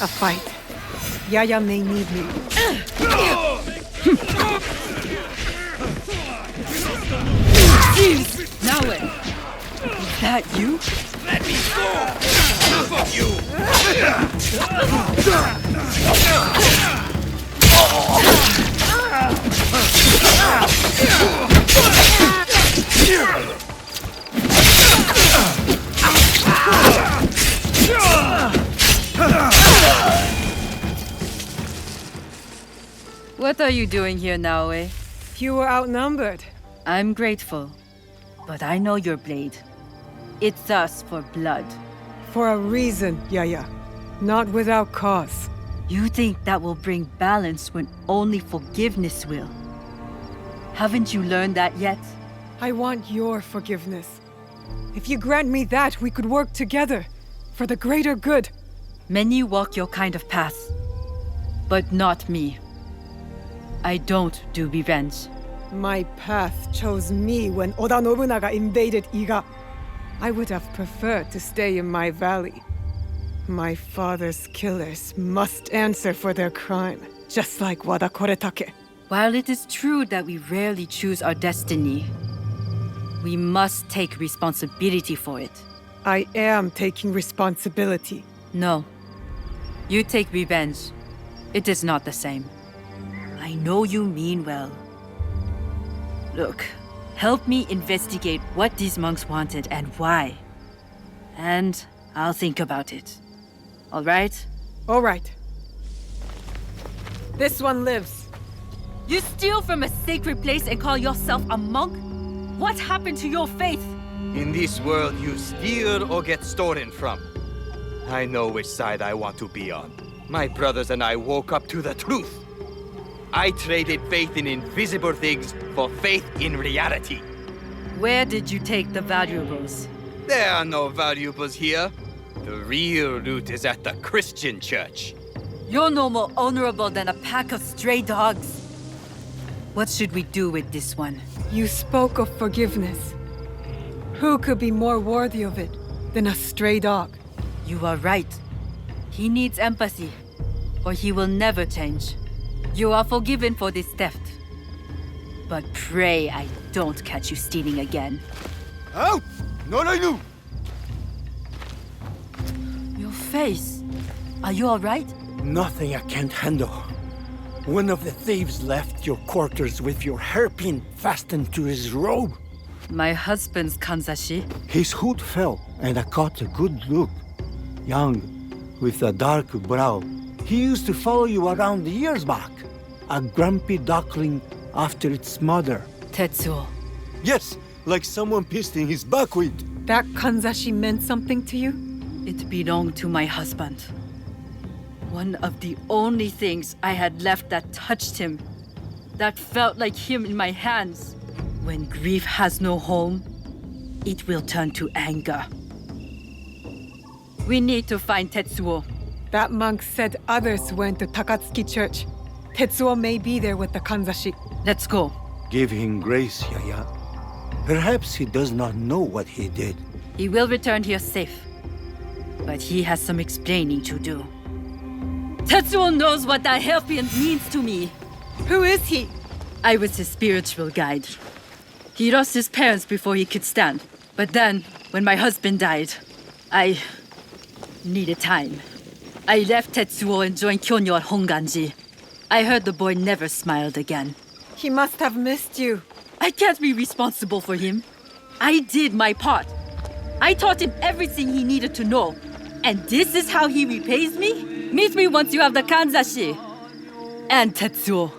A fight. Yaya may need me. Jeez! Naoe! Is that you? Let me go! Enough of you! What are you doing here, Naoe? You were outnumbered. I'm grateful, but I know your blade. It thirsts for blood. For a reason, Yaya. Not without cause. You think that will bring balance when only forgiveness will. Haven't you learned that yet? I want your forgiveness. If you grant me that, we could work together. For the greater good. Many walk your kind of path, but not me. I don't do revenge. My path chose me when Oda Nobunaga invaded Iga. I would have preferred to stay in my valley. My father's killers must answer for their crime, just like Wada Koretake. While it is true that we rarely choose our destiny, we must take responsibility for it. I am taking responsibility. No. You take revenge. It is not the same. I know you mean well. Look, help me investigate what these monks wanted and why. And I'll think about it. All right? All right. This one lives. You steal from a sacred place and call yourself a monk? What happened to your faith? In this world, you steal or get stolen from. I know which side I want to be on. My brothers and I woke up to the truth. I traded faith in invisible things for faith in reality. Where did you take the valuables? There are no valuables here. The real loot is at the Christian church. You're no more honorable than a pack of stray dogs. What should we do with this one? You spoke of forgiveness. Who could be more worthy of it than a stray dog? You are right. He needs empathy, or he will never change. You are forgiven for this theft. But pray I don't catch you stealing again. Out! Not I knew! Your face. Are you alright? Nothing I can't handle. One of the thieves left your quarters with your hairpin fastened to his robe. My husband's kanzashi. His hood fell, and I caught a good look. Young, with a dark brow. He used to follow you around the years back. A grumpy duckling after its mother. Tetsuo. Yes, like someone pissed in his buckwheat. That kanzashi meant something to you? It belonged to my husband. One of the only things I had left that touched him. That felt like him in my hands. When grief has no home, it will turn to anger. We need to find Tetsuo. That monk said others went to Takatsuki Church. Tetsuo may be there with the kanzashi. Let's go. Give him grace, Yaya. Perhaps he does not know what he did. He will return here safe. But he has some explaining to do. Tetsuo knows what that hairpin means to me. Who is he? I was his spiritual guide. He lost his parents before he could stand. But then, when my husband died, I needed time. I left Tetsuo and joined Kyonyo at Honganji. I heard the boy never smiled again. He must have missed you. I can't be responsible for him. I did my part. I taught him everything he needed to know. And this is how he repays me? Meet me once you have the kanzashi. And Tetsuo.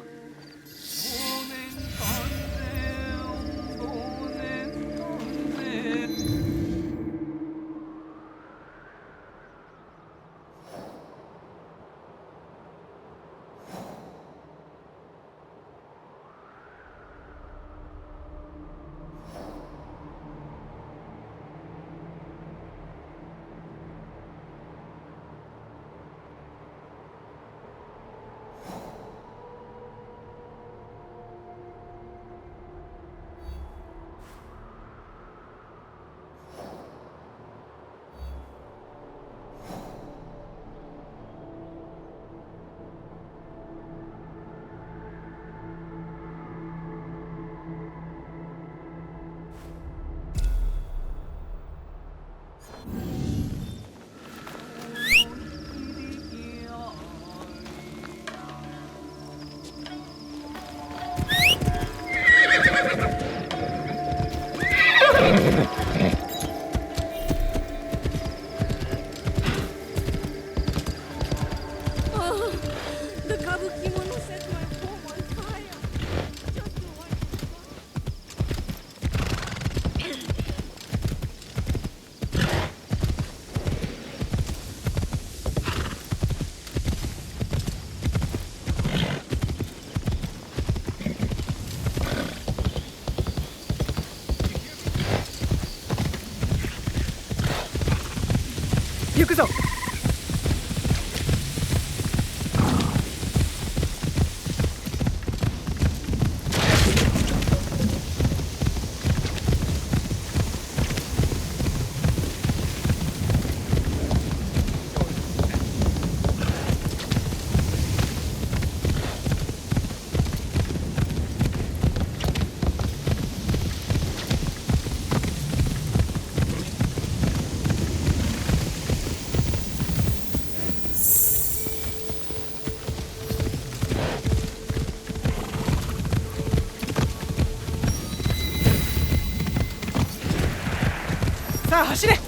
Sa, 走れ!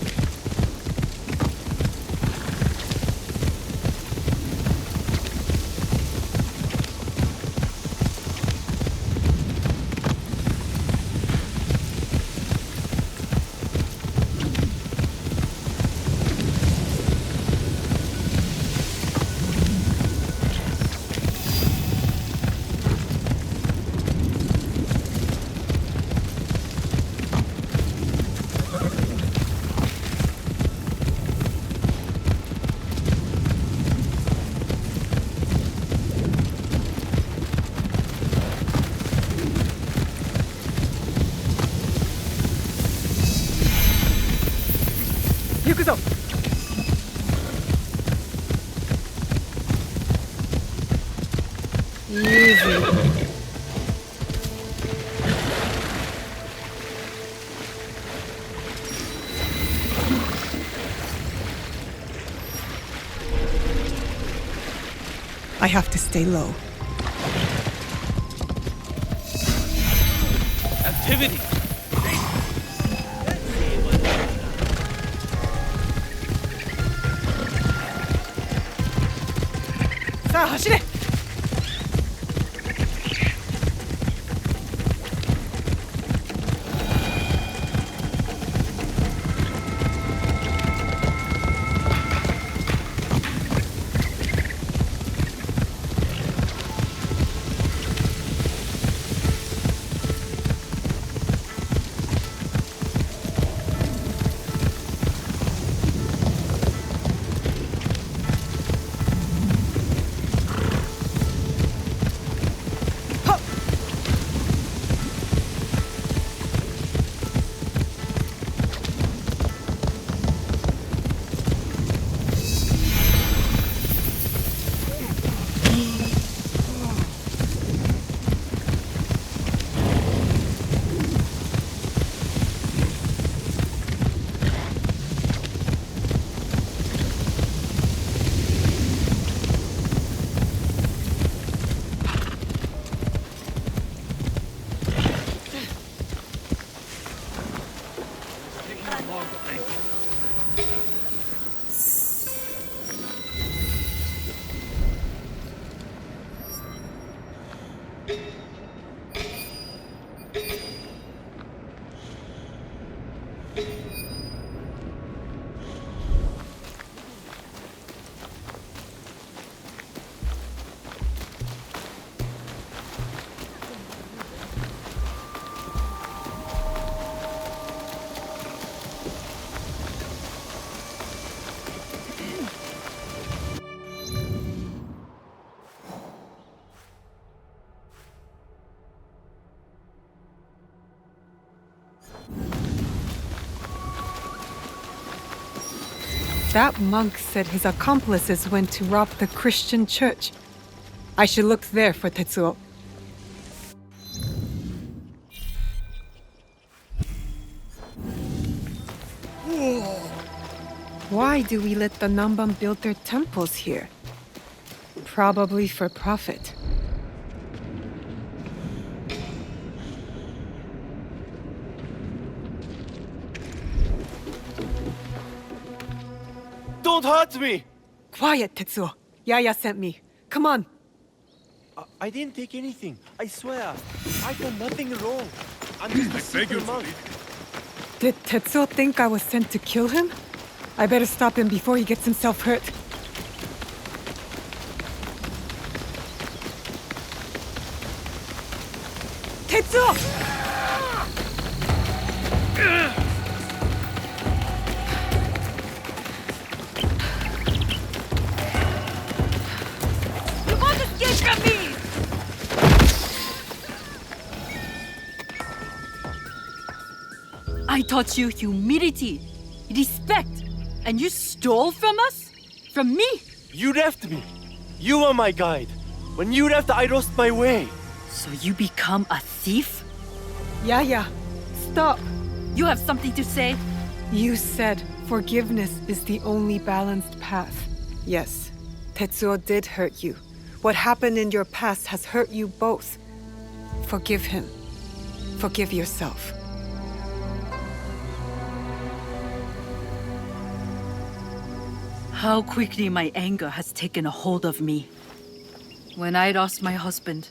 I have to stay low. Activity! Sa, hashire! That monk said his accomplices went to rob the Christian church. I should look there for Tetsuo. Why do we let the Namban build their temples here? Probably for profit. Don't hurt me! Quiet, Tetsuo. Yaya sent me. Come on. I didn't take anything. I swear. I've done nothing wrong. I'm just a simple monk. Did Tetsuo think I was sent to kill him? I better stop him before he gets himself hurt. Tetsuo! I taught you humility, respect, and you stole from us? From me? You left me. You were my guide. When you left, I lost my way. So you become a thief? Yaya, stop. You have something to say? You said forgiveness is the only balanced path. Yes, Tetsuo did hurt you. What happened in your past has hurt you both. Forgive him. Forgive yourself. How quickly my anger has taken a hold of me. When I lost my husband,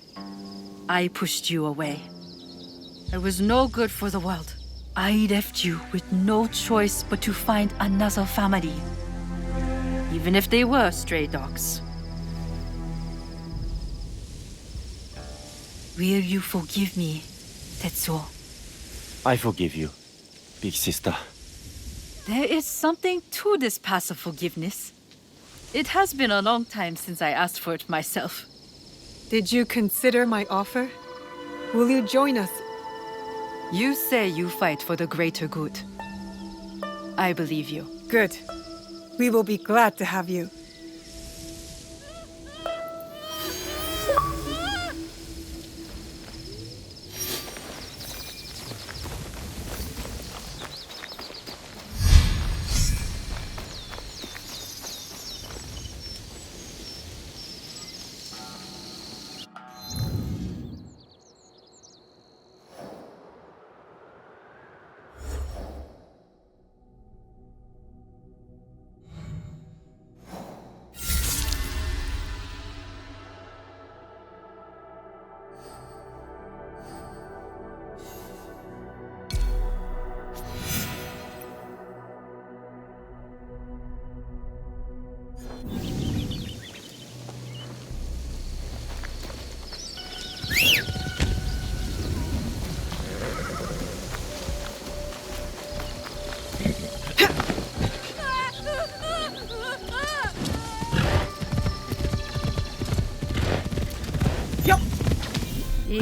I pushed you away. I was no good for the world. I left you with no choice but to find another family. Even if they were stray dogs. Will you forgive me, Tetsuo? I forgive you, big sister. There is something to this passive forgiveness. It has been a long time since I asked for it myself. Did you consider my offer? Will you join us? You say you fight for the greater good. I believe you. Good. We will be glad to have you.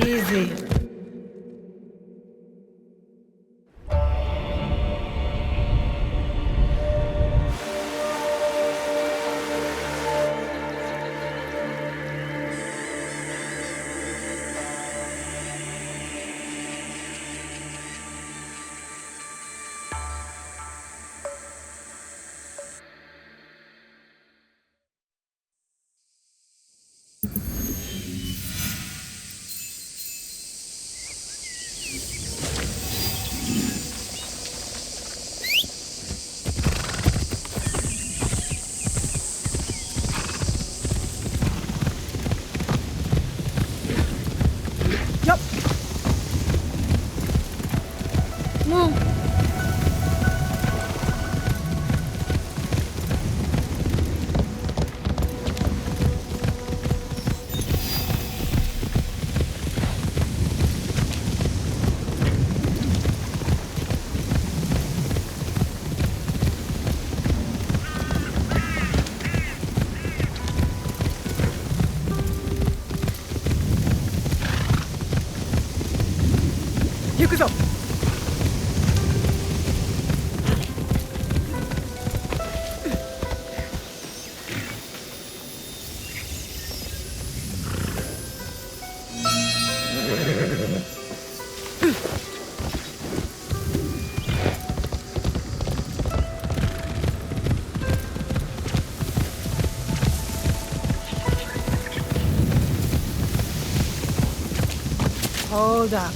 Easy. Yup. Move. Yukuzo. Hold up.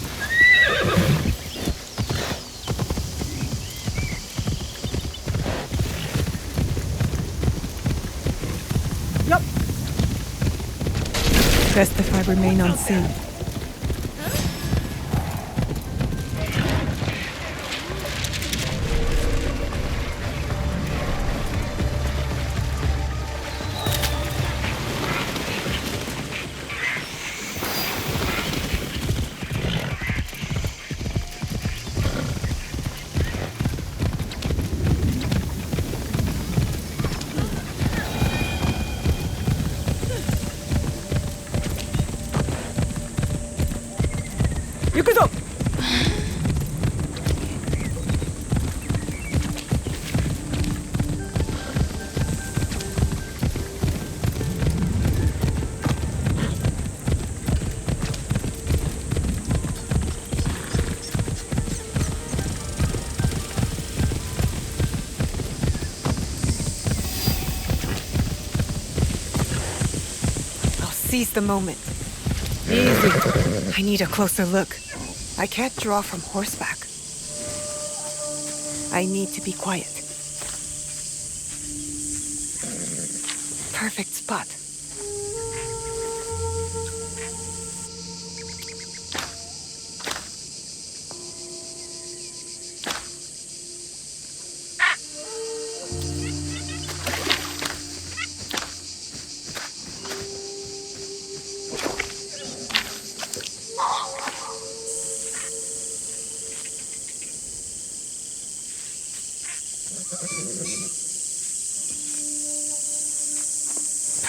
Yup. Best if I remain unseen. Yukuzo! I'll seize the moment. Easy. I need a closer look. I can't draw from horseback. I need to be quiet. Perfect spot.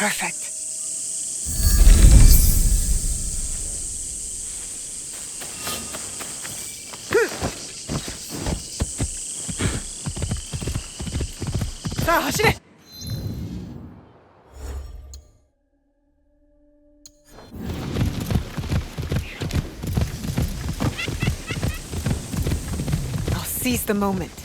Perfect. 자, 走れ! I'll seize the moment.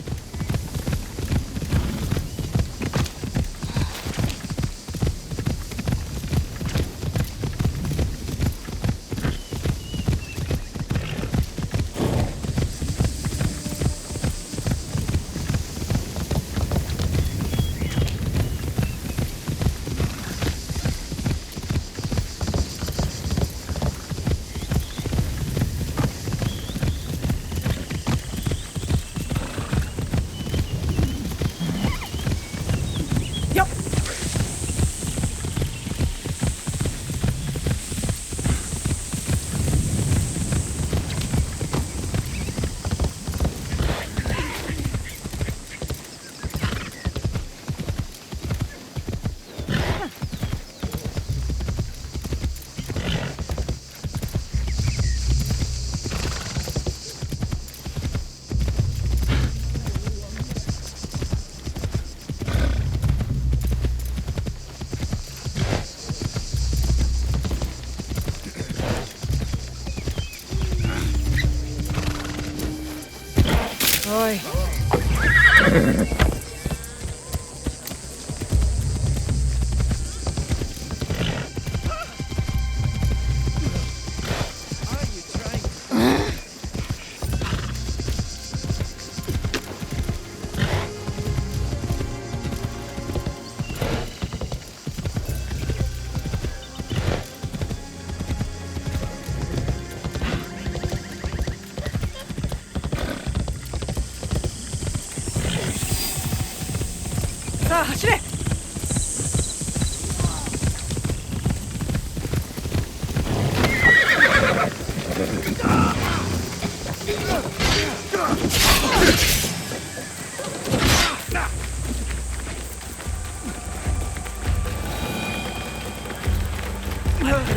さあ走れ。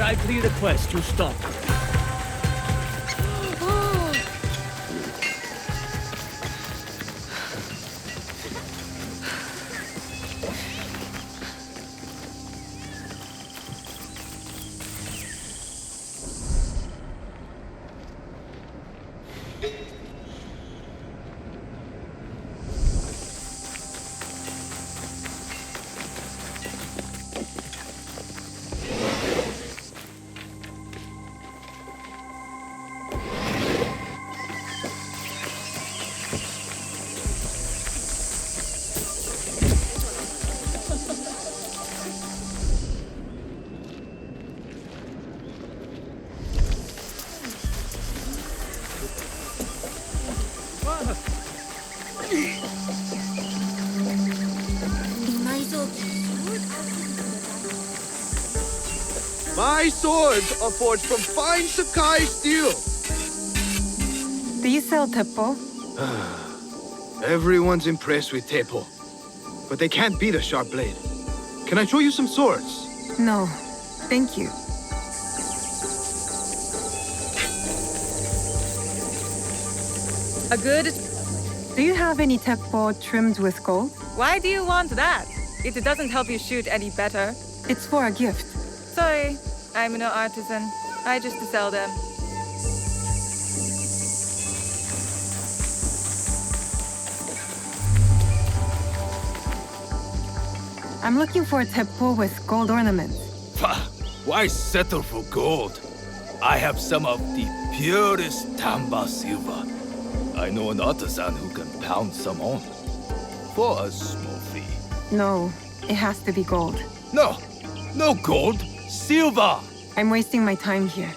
I clear the quest to stop. My swords are forged from fine Sakai steel. Do you sell TEPPO? Everyone's impressed with TEPPO, but they can't beat a sharp blade. Can I show you some swords? No, thank you. A good... Do you have any TEPPO trimmed with gold? Why do you want that? It doesn't help you shoot any better. It's for a gift. Sorry, I'm no artisan. I just sell them. I'm looking for a TEPPO with gold ornaments. Why settle for gold? I have some of the purest Tamba silver. I know an artisan who can pound some on. For a small fee. No, it has to be gold. No, no gold. Silver! I'm wasting my time here.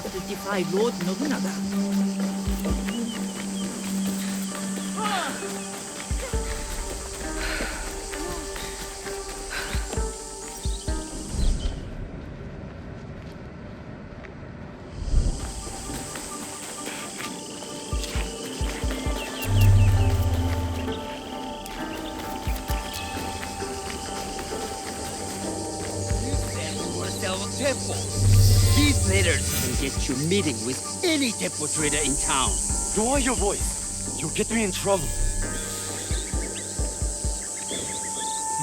To defy Lord Nobunaga. These letters can get you meeting with any TEPPO trader in town. Lower your voice. You'll get me in trouble.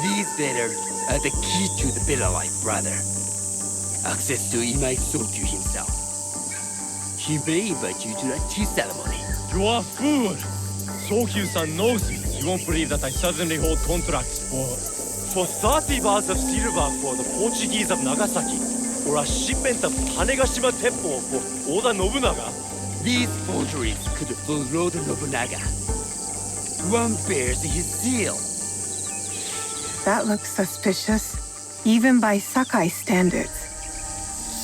These letters are the key to the better life, brother. Access to Imai Sokun himself. He may invite you to a tea ceremony. You are a fool. Sokyu-san knows me. You won't believe that I suddenly hold contracts for 30 bars of silver for the Portuguese of Nagasaki, or a shipment of Tanegashima TEPPO for Oda Nobunaga. These forgeries could fool Lord Nobunaga. One bears his seal. That looks suspicious, even by Sakai standards.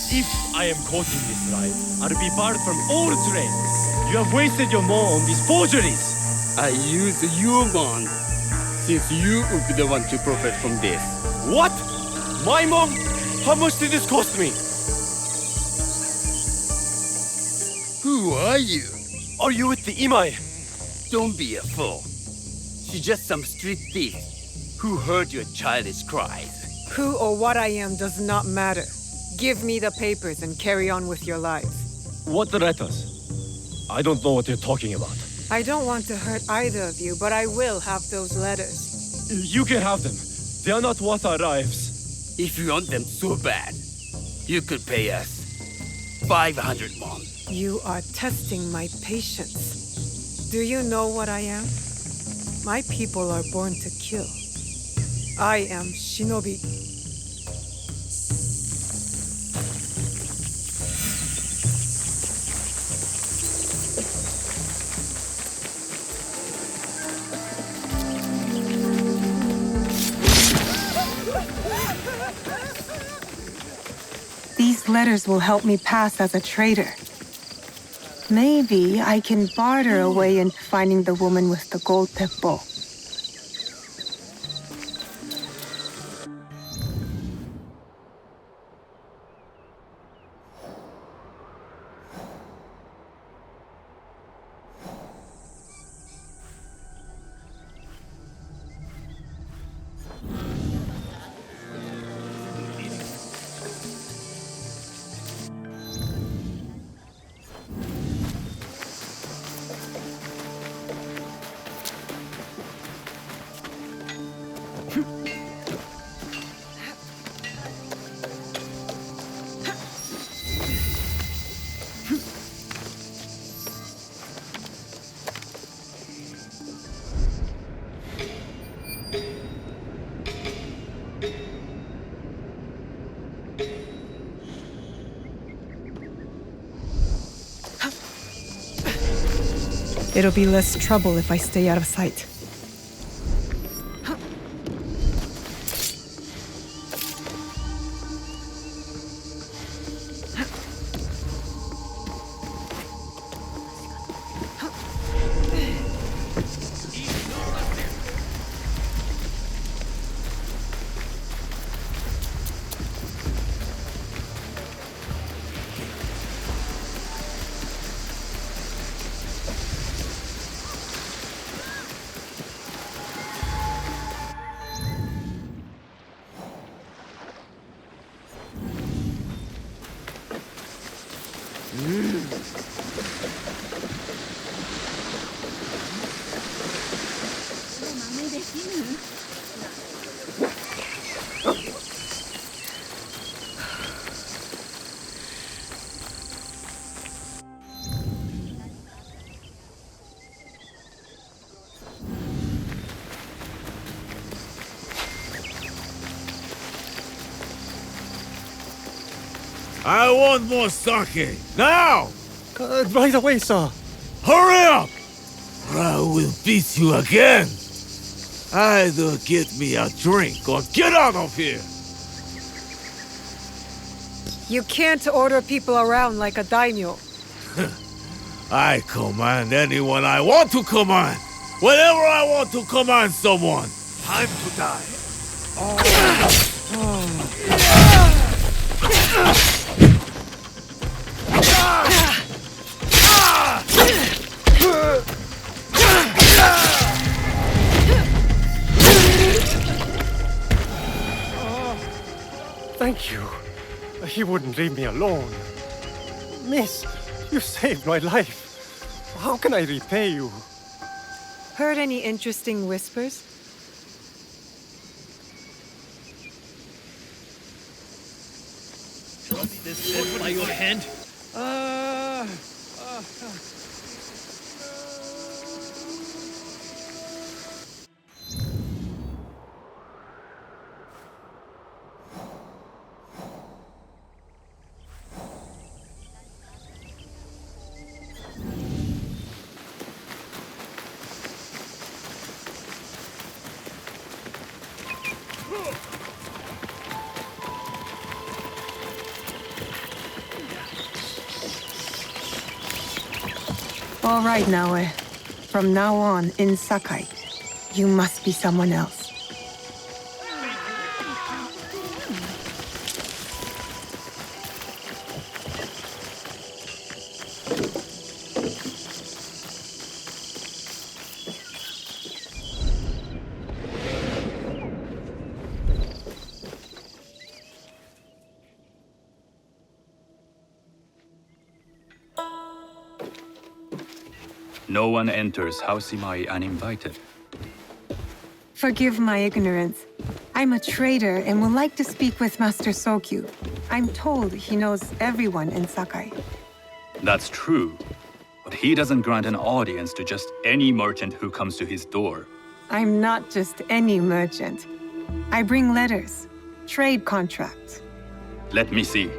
If I am caught in this lie, I'll be barred from all trade. You have wasted your mon on these forgeries. I use your mon, since you would be the one to profit from this. What? My mon? How much did this cost me? Who are you? Are you with the Imai? Don't be a fool. She's just some street thief who heard your childish cries. Who or what I am does not matter. Give me the papers and carry on with your lives. What letters? I don't know what you're talking about. I don't want to hurt either of you, but I will have those letters. You can have them. They are not worth our lives. If you want them so bad, you could pay us 500 won. You are testing my patience. Do you know what I am? My people are born to kill. I am Shinobi. These letters will help me pass as a traitor. Maybe I can barter a way into finding the woman with the gold TEPPO. It'll be less trouble if I stay out of sight. I want more sake! Now! Right away, sir. Hurry up! Or I will beat you again! Either get me a drink or get out of here! You can't order people around like a daimyo. I command anyone I want to command! Whenever I want to command someone! Time to die! Thank you. He wouldn't leave me alone. Miss, you saved my life. How can I repay you? Heard any interesting whispers? This by your hand? All right, Naoe. From now on, in Sakai, you must be someone else. No one enters House Imai uninvited. Forgive my ignorance. I'm a trader and would like to speak with Master Sokyu. I'm told he knows everyone in Sakai. That's true, but he doesn't grant an audience to just any merchant who comes to his door. I'm not just any merchant. I bring letters, trade contracts. Let me see.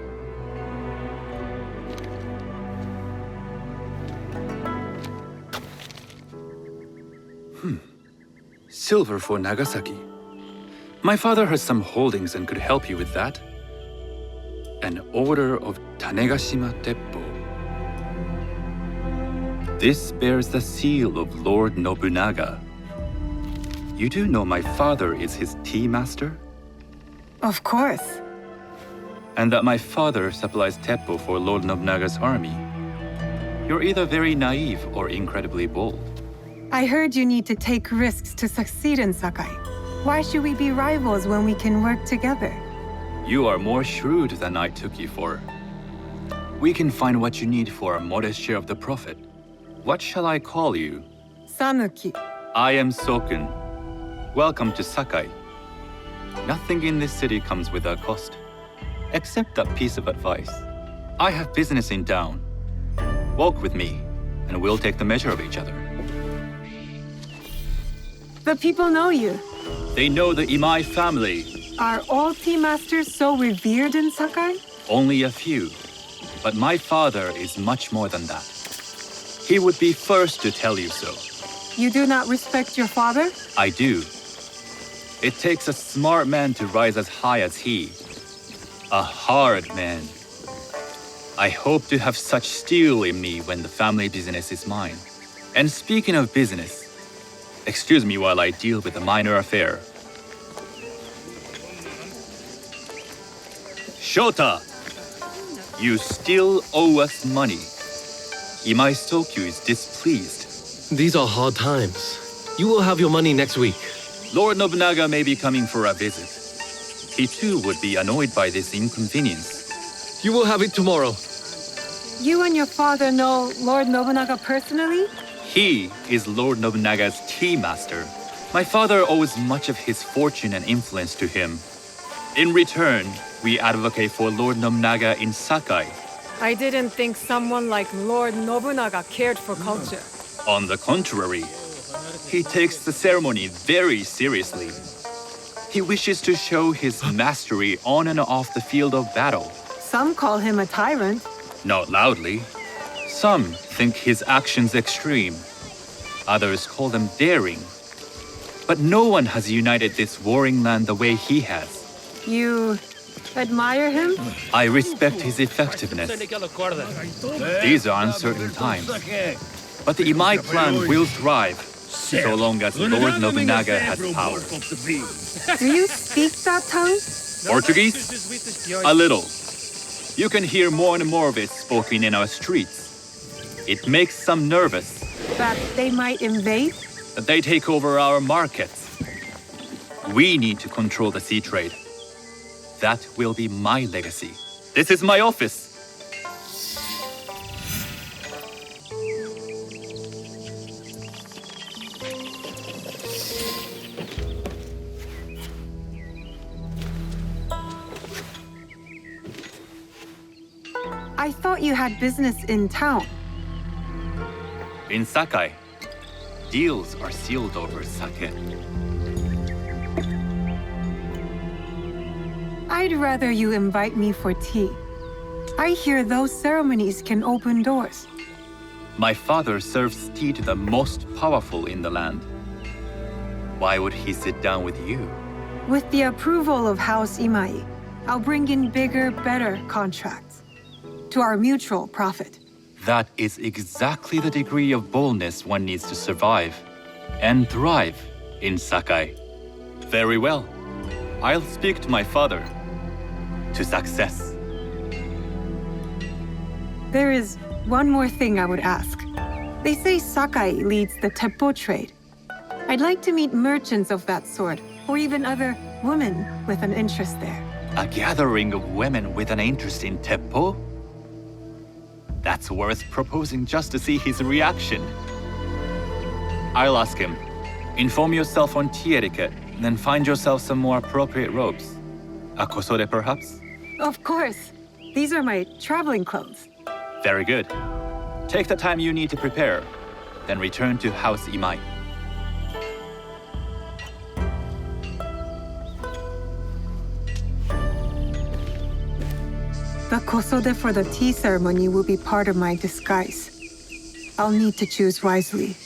Silver for Nagasaki. My father has some holdings and could help you with that. An order of Tanegashima TEPPO. This bears the seal of Lord Nobunaga. You do know my father is his tea master? Of course. And that my father supplies TEPPO for Lord Nobunaga's army. You're either very naive or incredibly bold. I heard you need to take risks to succeed in Sakai. Why should we be rivals when we can work together? You are more shrewd than I took you for. We can find what you need for a modest share of the profit. What shall I call you? Sanuki. I am Sokun. Welcome to Sakai. Nothing in this city comes without cost. Except that piece of advice. I have business in town. Walk with me, and we'll take the measure of each other. The people know you. They know the Imai family. Are all tea masters so revered in Sakai? Only a few. But my father is much more than that. He would be first to tell you so. You do not respect your father? I do. It takes a smart man to rise as high as he. A hard man. I hope to have such steel in me when the family business is mine. And speaking of business, excuse me while I deal with a minor affair. Shota! You still owe us money. Imai Sokyu is displeased. These are hard times. You will have your money next week. Lord Nobunaga may be coming for a visit. He too would be annoyed by this inconvenience. You will have it tomorrow. You and your father know Lord Nobunaga personally? He is Lord Nobunaga's tea master. My father owes much of his fortune and influence to him. In return, we advocate for Lord Nobunaga in Sakai. I didn't think someone like Lord Nobunaga cared for culture. On the contrary, he takes the ceremony very seriously. He wishes to show his mastery on and off the field of battle. Some call him a tyrant. Not loudly. Some think his actions extreme. Others call them daring. But no one has united this warring land the way he has. You admire him? I respect his effectiveness. These are uncertain times. But the Imai clan will thrive, so long as Lord Nobunaga has power. Do you speak that tongue? Portuguese? A little. You can hear more and more of it spoken in our streets. It makes some nervous. That they might invade? That they take over our markets. We need to control the sea trade. That will be my legacy. This is my office. I thought you had business in town. In Sakai, deals are sealed over sake. I'd rather you invite me for tea. I hear those ceremonies can open doors. My father serves tea to the most powerful in the land. Why would he sit down with you? With the approval of House Imai, I'll bring in bigger, better contracts. To our mutual profit. That is exactly the degree of boldness one needs to survive and thrive in Sakai. Very well. I'll speak to my father. To success. There is one more thing I would ask. They say Sakai leads the TEPPO trade. I'd like to meet merchants of that sort, or even other women with an interest there. A gathering of women with an interest in TEPPO? That's worth proposing just to see his reaction. I'll ask him. Inform yourself on tea etiquette, then find yourself some more appropriate robes. A kosode, perhaps? Of course. These are my traveling clothes. Very good. Take the time you need to prepare, then return to House Imai. The kosode for the tea ceremony will be part of my disguise. I'll need to choose wisely.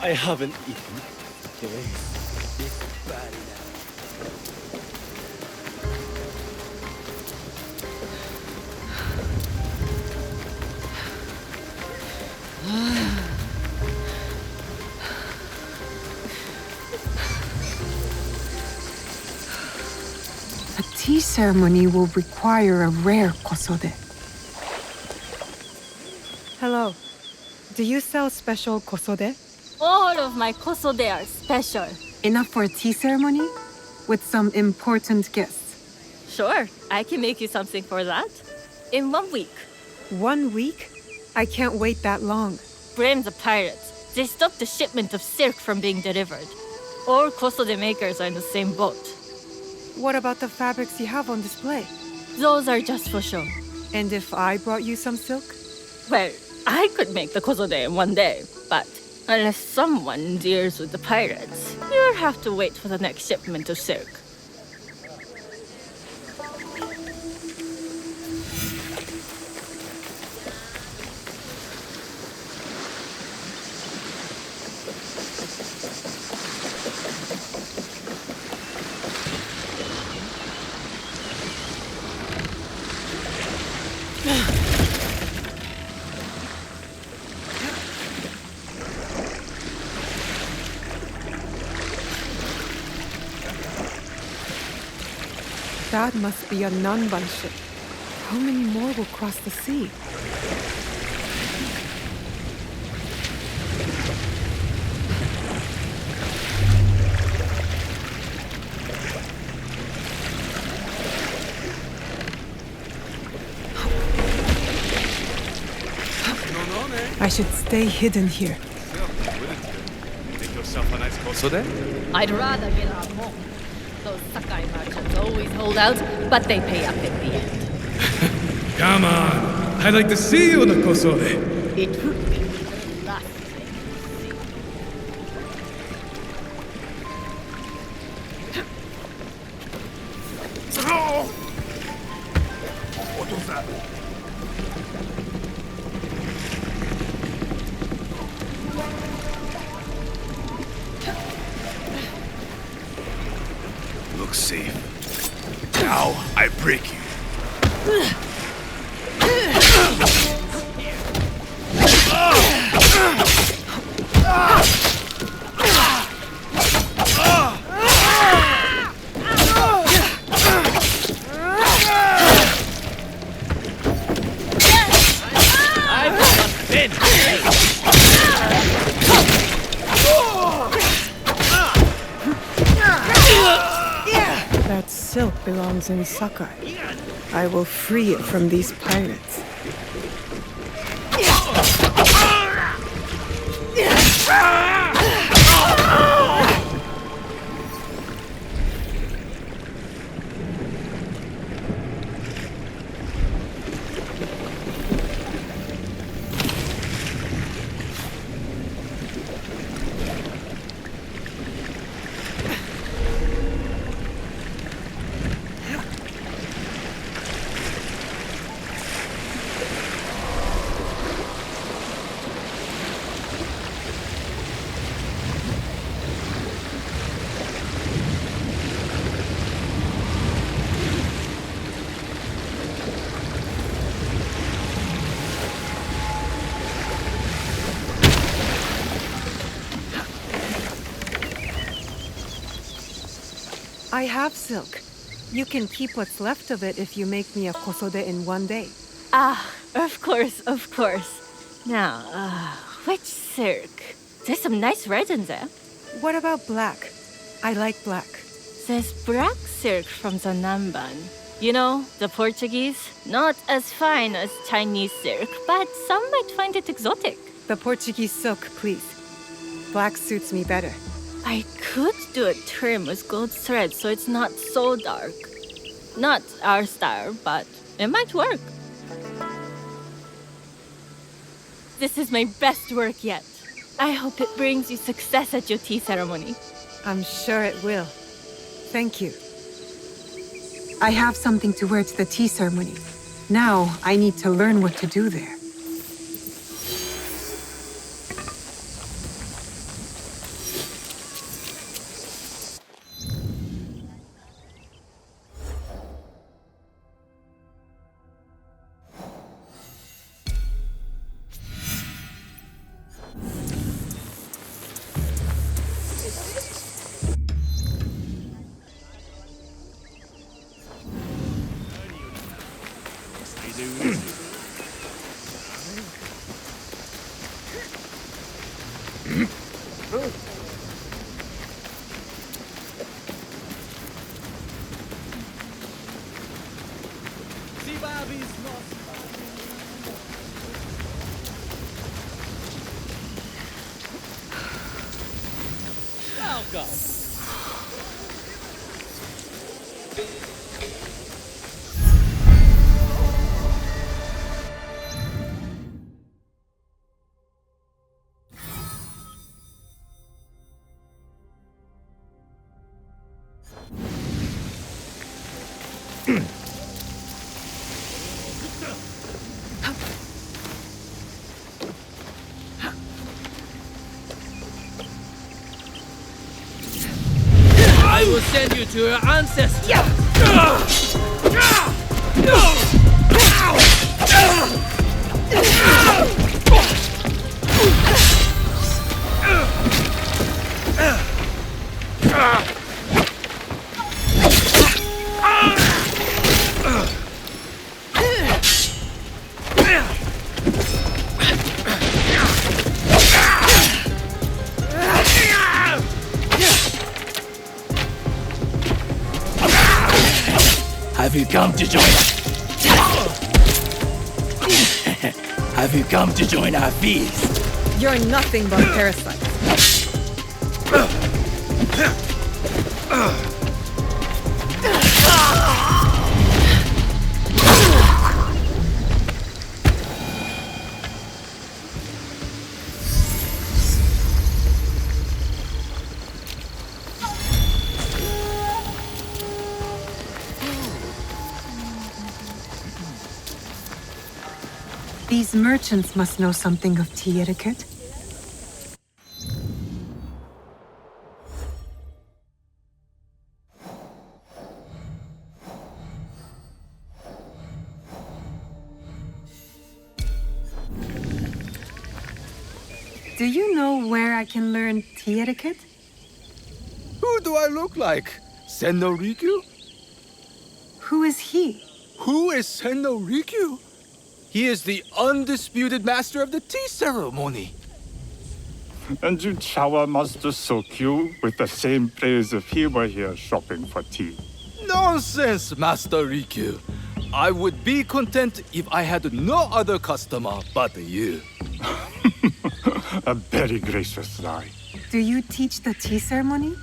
I haven't eaten. Okay. A tea ceremony will require a rare kosode. Hello. Do you sell special kosode? All of my kosode are special. Enough for a tea ceremony? With some important guests. Sure, I can make you something for that. In 1 week. 1 week? I can't wait that long. Blame the pirates. They stopped the shipment of silk from being delivered. All kosode makers are in the same boat. What about the fabrics you have on display? Those are just for show. And if I brought you some silk? Well, I could make the kosode in 1 day, but unless someone deals with the pirates, you'll have to wait for the next shipment of silk. That must be a Nanban ship. How many more will cross the sea? I should stay hidden here. Make yourself a nice kosode? I'd rather get our home. Those Sakai merchants always hold out, but they pay up in the end. Come on! I'd like to see you in a kosode! It would be the last thing you see. What was that? Look safe. Now I break you. That silk belongs in Sakai. I will free it from these pirates. I have silk. You can keep what's left of it if you make me a kosode in one day. Ah, of course, of course. Now, which silk? There's some nice red in there. What about black? I like black. There's black silk from the Namban. You know, the Portuguese? Not as fine as Chinese silk, but some might find it exotic. The Portuguese silk, please. Black suits me better. I could do a trim with gold thread so it's not so dark. Not our style, but it might work. This is my best work yet. I hope it brings you success at your tea ceremony. I'm sure it will. Thank you. I have something to wear to the tea ceremony. Now, I need to learn what to do there. I will send you to your ancestors. Have you come to join us? Have you come to join our feast? You're nothing but parasites. These merchants must know something of tea etiquette. Do you know where I can learn tea etiquette? Who do I look like? Senno Rikyu? Who is he? Who is Senno Rikyu? He is the undisputed master of the tea ceremony. And you shower Master Sokyu with the same praise if he were here shopping for tea. Nonsense, Master Rikyu. I would be content if I had no other customer but you. A very gracious lie. Do you teach the tea ceremony?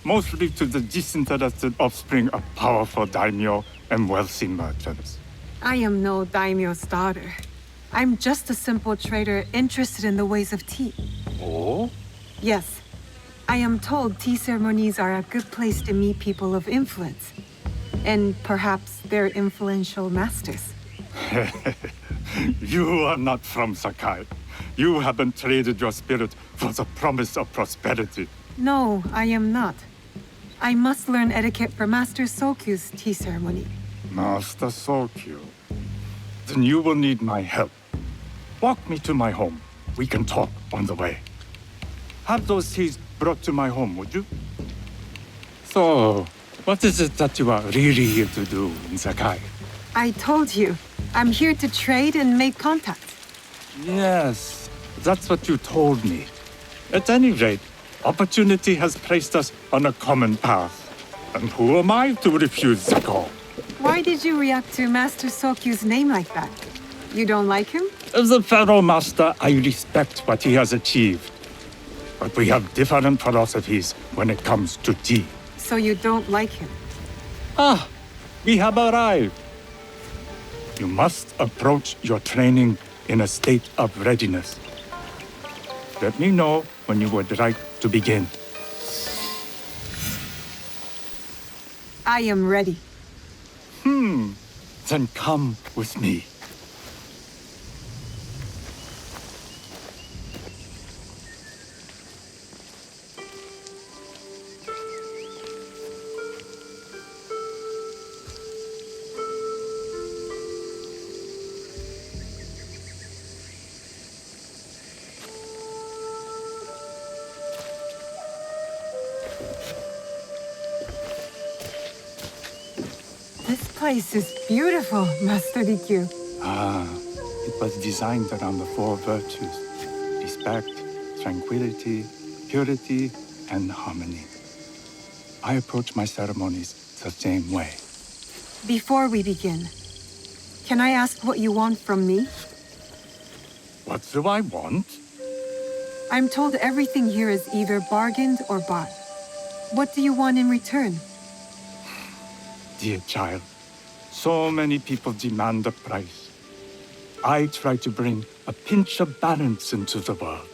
Mostly to the disinterested offspring of powerful daimyo and wealthy merchants. I am no daimyo's daughter. I'm just a simple trader interested in the ways of tea. Oh? Yes. I am told tea ceremonies are a good place to meet people of influence. And perhaps their influential masters. You are not from Sakai. You haven't traded your spirit for the promise of prosperity. No, I am not. I must learn etiquette for Master Sokyu's tea ceremony. Master Sokyu. Then you will need my help. Walk me to my home. We can talk on the way. Have those teas brought to my home, would you? So, what is it that you are really here to do in Sakai? I told you. I'm here to trade and make contact. Yes, that's what you told me. At any rate, opportunity has placed us on a common path. And who am I to refuse the call? Why did you react to Master Sokyu's name like that? You don't like him? As a fellow master, I respect what he has achieved. But we have different philosophies when it comes to tea. So you don't like him? Ah, we have arrived. You must approach your training in a state of readiness. Let me know when you would like to begin. I am ready. Then come with me. This place is beautiful, Master Rikyu. It was designed around the four virtues: respect, tranquility, purity, and harmony. I approach my ceremonies the same way. Before we begin, can I ask what you want from me? What do I want? I'm told everything here is either bargained or bought. What do you want in return? Dear child, so many people demand a price. I try to bring a pinch of balance into the world.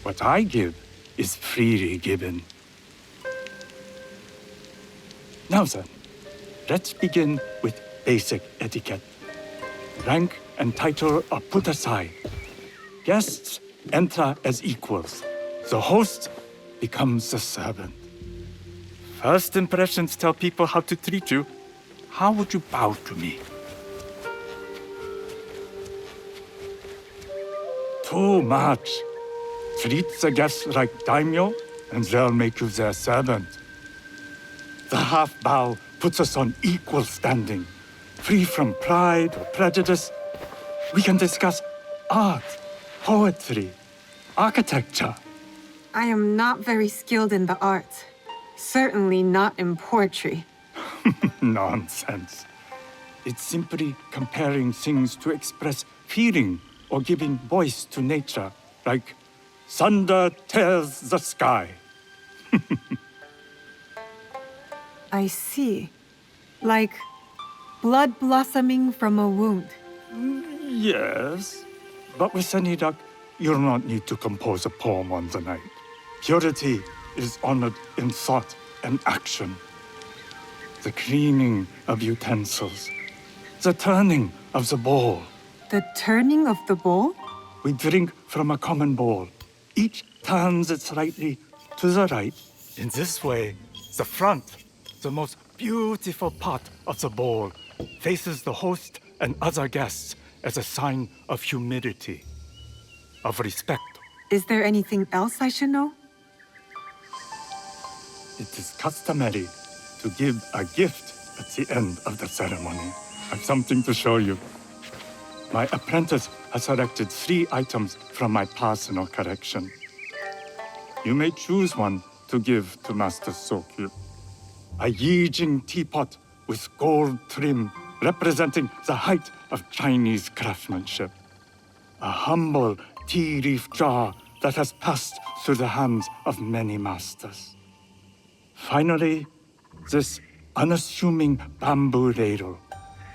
What I give is freely given. Now then, let's begin with basic etiquette. Rank and title are put aside. Guests enter as equals. The host becomes the servant. First impressions tell people how to treat you. How would you bow to me? Too much. Treat the guests like daimyo, and they'll make you their servant. The half bow puts us on equal standing, free from pride or prejudice. We can discuss art, poetry, architecture. I am not very skilled in the arts. Certainly not in poetry. Nonsense. It's simply comparing things to express feeling or giving voice to nature, like thunder tears the sky. I see. Like blood blossoming from a wound. Yes, but with any luck, you'll not need to compose a poem on the night. Purity is honored in thought and action. The cleaning of utensils, the turning of the bowl. The turning of the bowl? We drink from a common bowl. Each turns it slightly to the right. In this way, the front, the most beautiful part of the bowl, faces the host and other guests as a sign of humility, of respect. Is there anything else I should know? It is customary to give a gift at the end of the ceremony. I've something to show you. My apprentice has selected 3 items from my personal collection. You may choose one to give to Master Sokyu. A Yijing teapot with gold trim representing the height of Chinese craftsmanship. A humble tea leaf jar that has passed through the hands of many masters. Finally, this unassuming bamboo ladle,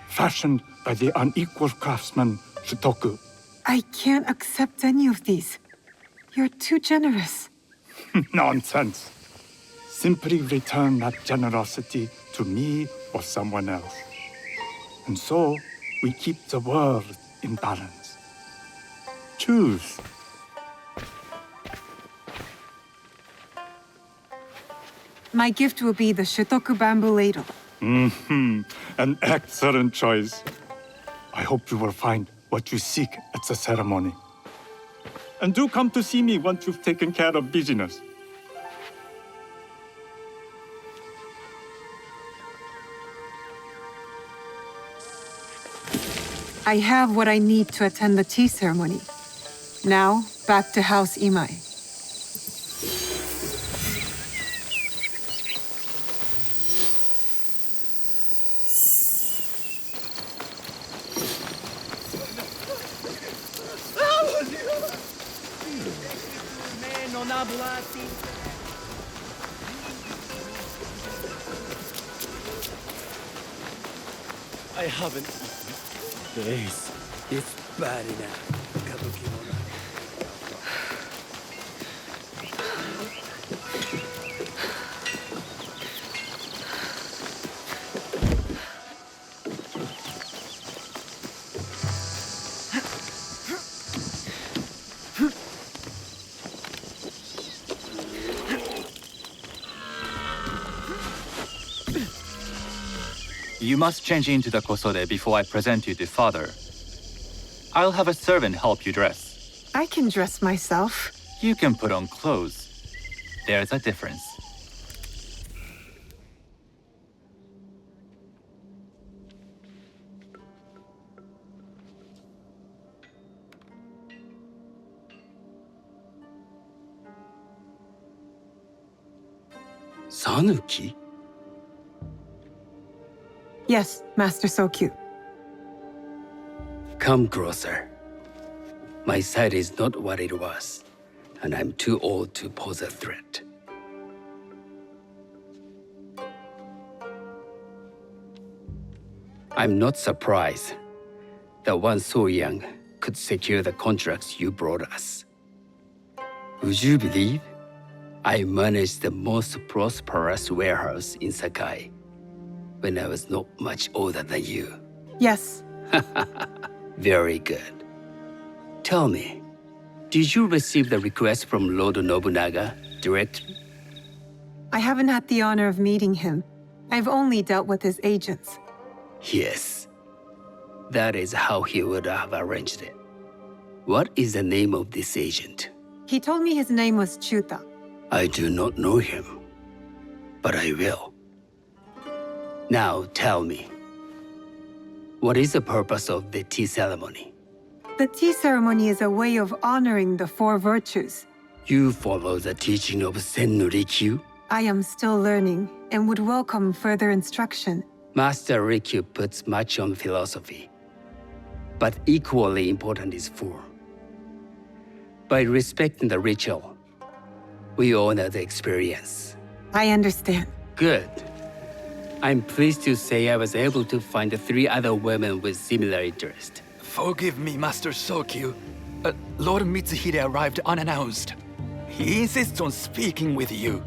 fashioned by the unequal craftsman Shutoku. I can't accept any of these. You're too generous. Nonsense. Simply return that generosity to me or someone else. And so, we keep the world in balance. Choose. My gift will be the Shitoku bamboo ladle. An excellent choice. I hope you will find what you seek at the ceremony. And do come to see me once you've taken care of business. I have what I need to attend the tea ceremony. Now, back to House Imai. I haven't eaten days. It's bad enough. Kabuki-mono. You must change into the kosode before I present you to father. I'll have a servant help you dress. I can dress myself. You can put on clothes. There's a difference. Sanuki? Yes, Master Sokyu. Come closer. My sight is not what it was, and I'm too old to pose a threat. I'm not surprised that one so young could secure the contracts you brought us. Would you believe I managed the most prosperous warehouse in Sakai when I was not much older than you? Yes. Very good. Tell me, did you receive the request from Lord Nobunaga directly? I haven't had the honor of meeting him. I've only dealt with his agents. Yes. That is how he would have arranged it. What is the name of this agent? He told me his name was Chuta. I do not know him, but I will. Now tell me, what is the purpose of the tea ceremony? The tea ceremony is a way of honoring the 4 virtues. You follow the teaching of Sennu Rikyu? I am still learning and would welcome further instruction. Master Rikyu puts much on philosophy, but equally important is form. By respecting the ritual, we honor the experience. I understand. Good. I'm pleased to say I was able to find 3 other women with similar interest. Forgive me, Master Sokyu. Lord Mitsuhide arrived unannounced. He insists on speaking with you.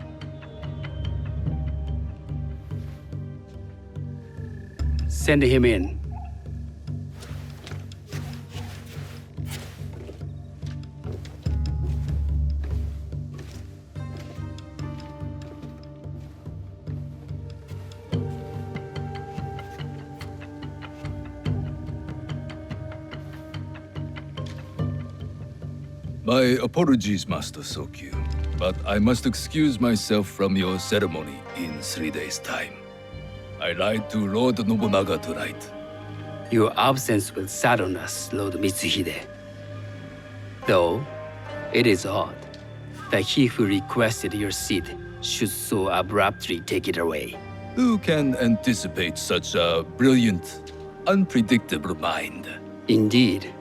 Send him in. My apologies, Master Sokyu, but I must excuse myself from your ceremony in 3 days' time. I lied to Lord Nobunaga tonight. Your absence will sadden us, Lord Mitsuhide. Though, it is odd that he who requested your seat should so abruptly take it away. Who can anticipate such a brilliant, unpredictable mind? Indeed,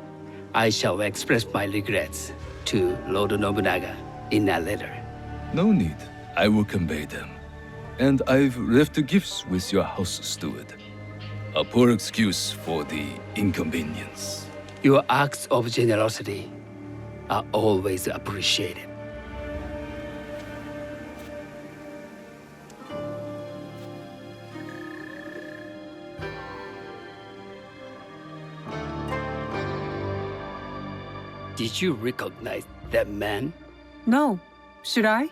I shall express my regrets to Lord Nobunaga in a letter. No need. I will convey them. And I've left the gifts with your house steward. A poor excuse for the inconvenience. Your acts of generosity are always appreciated. Did you recognize that man? No. Should I?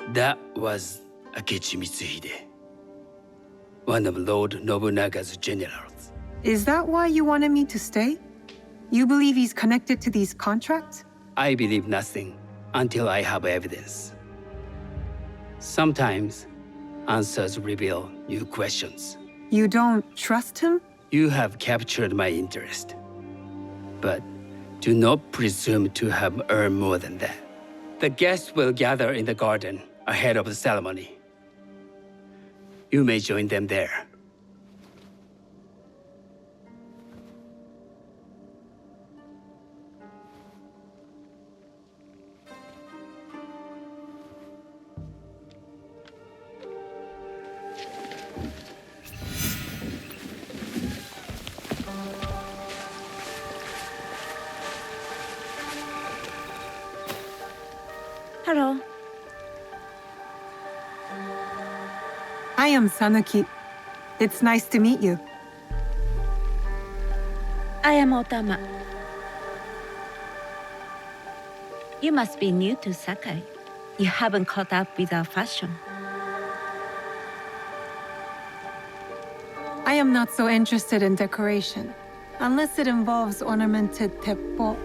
That was Akechi Mitsuhide, one of Lord Nobunaga's generals. Is that why you wanted me to stay? You believe he's connected to these contracts? I believe nothing until I have evidence. Sometimes, answers reveal new questions. You don't trust him? You have captured my interest. But do not presume to have earned more than that. The guests will gather in the garden ahead of the ceremony. You may join them there. Hello. I am Sanuki. It's nice to meet you. I am Otama. You must be new to Sakai. You haven't caught up with our fashion. I am not so interested in decoration, unless it involves ornamented TEPPO.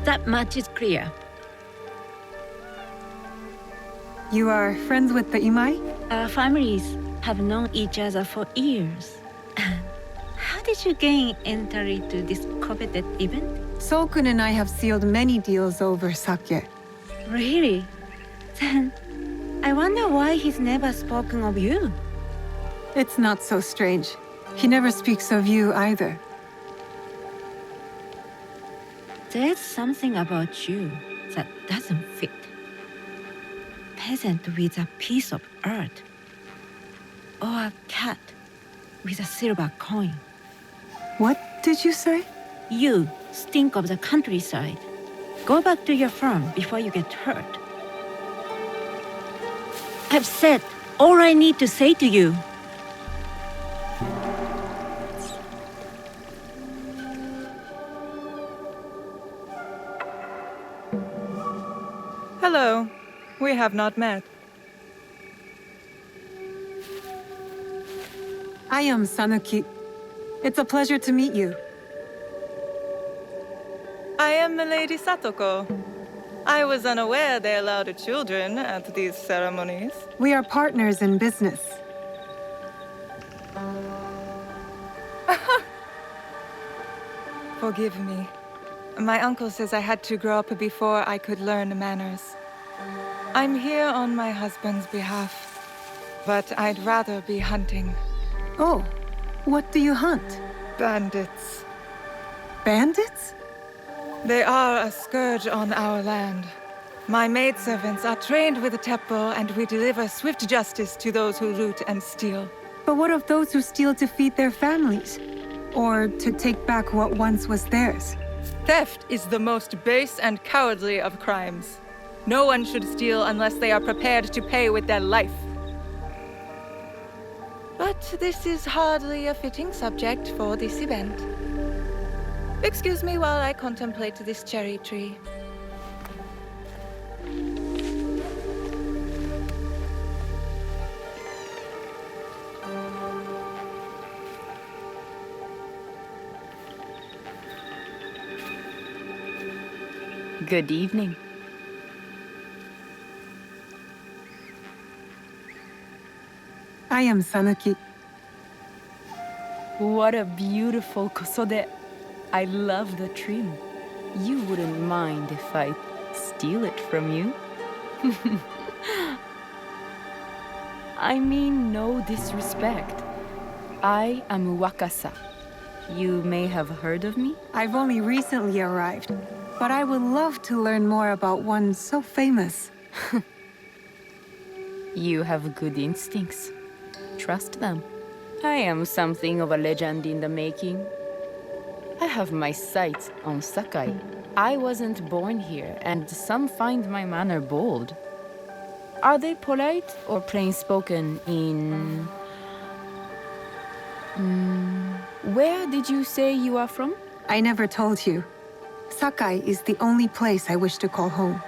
That much is clear. You are friends with the Imai? Our families have known each other for years. How did you gain entry to this coveted event? Sokun and I have sealed many deals over sake. Really? Then, I wonder why he's never spoken of you. It's not so strange. He never speaks of you either. There's something about you that doesn't fit. Peasant with a piece of earth, or a cat with a silver coin. What did you say? You stink of the countryside. Go back to your farm before you get hurt. I've said all I need to say to you. Hello. We have not met. I am Sanuki. It's a pleasure to meet you. I am Milady Satoko. I was unaware they allowed children at these ceremonies. We are partners in business. Forgive me. My uncle says I had to grow up before I could learn manners. I'm here on my husband's behalf, but I'd rather be hunting. Oh, what do you hunt? Bandits. Bandits? They are a scourge on our land. My maidservants are trained with the TEPPO, and we deliver swift justice to those who loot and steal. But what of those who steal to feed their families? Or to take back what once was theirs? Theft is the most base and cowardly of crimes. No one should steal unless they are prepared to pay with their life. But this is hardly a fitting subject for this event. Excuse me while I contemplate this cherry tree. Good evening. I am Sanuki. What a beautiful kosode. I love the trim. You wouldn't mind if I steal it from you? I mean no disrespect. I am WAKASA. You may have heard of me? I've only recently arrived, but I would love to learn more about one so famous. You have good instincts. Trust them. I am something of a legend in the making. I have my sights on Sakai. I wasn't born here, and some find my manner bold. Are they polite or plain-spoken in... Where did you say you are from? I never told you. Sakai is the only place I wish to call home.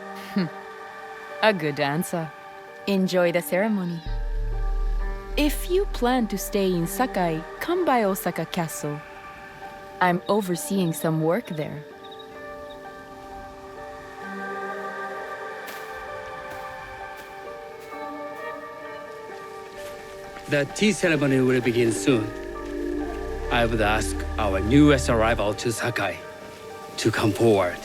A good answer. Enjoy the ceremony. If you plan to stay in Sakai, come by Osaka Castle. I'm overseeing some work there. The tea ceremony will begin soon. I would ask our newest arrival to Sakai to come forward.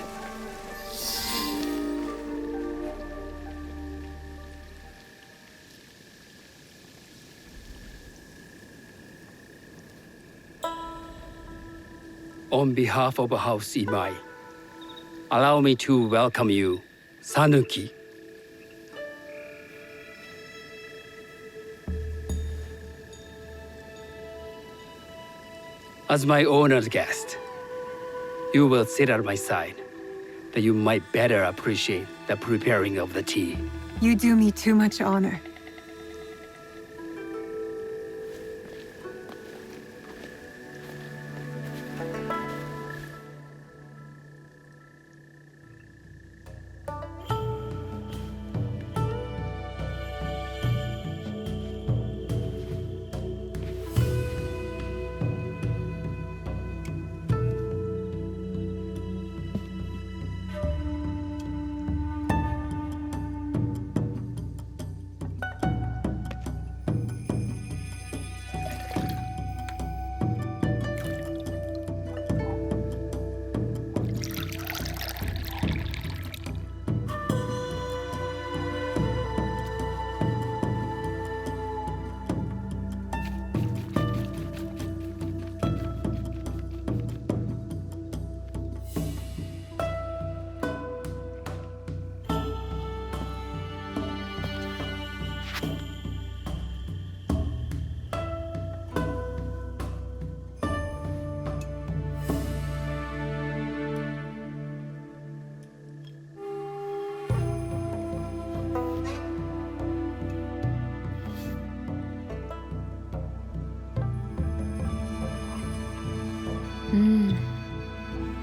On behalf of House Imai, allow me to welcome you, Sanuki. As my honored guest, you will sit at my side, that you might better appreciate the preparing of the tea. You do me too much honor.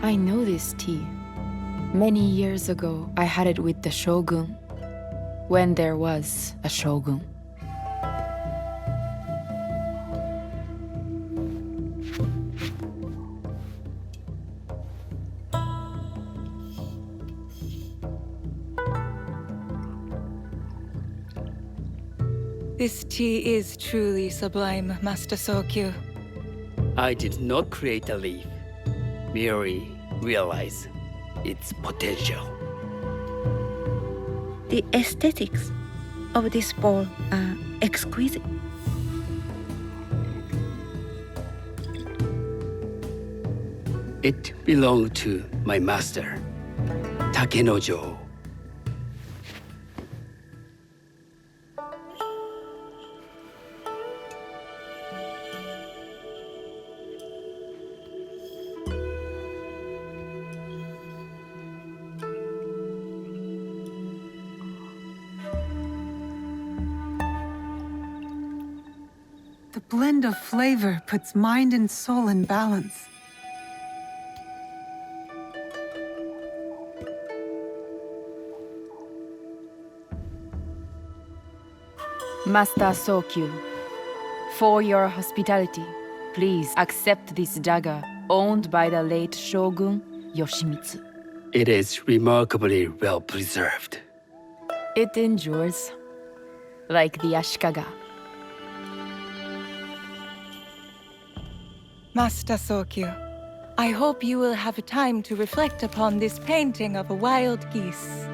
I know this tea. Many years ago, I had it with the Shogun, when there was a Shogun. This tea is truly sublime, Master Sokyu. I did not create the leaf, merely realize its potential. The aesthetics of this bowl are exquisite. It belonged to my master, Takenojo. The blend of flavor puts mind and soul in balance. Master Sokyu, for your hospitality, please accept this dagger owned by the late Shogun Yoshimitsu. It is remarkably well preserved. It endures, like the Ashikaga. Master Sokyu, I hope you will have time to reflect upon this painting of a wild geese.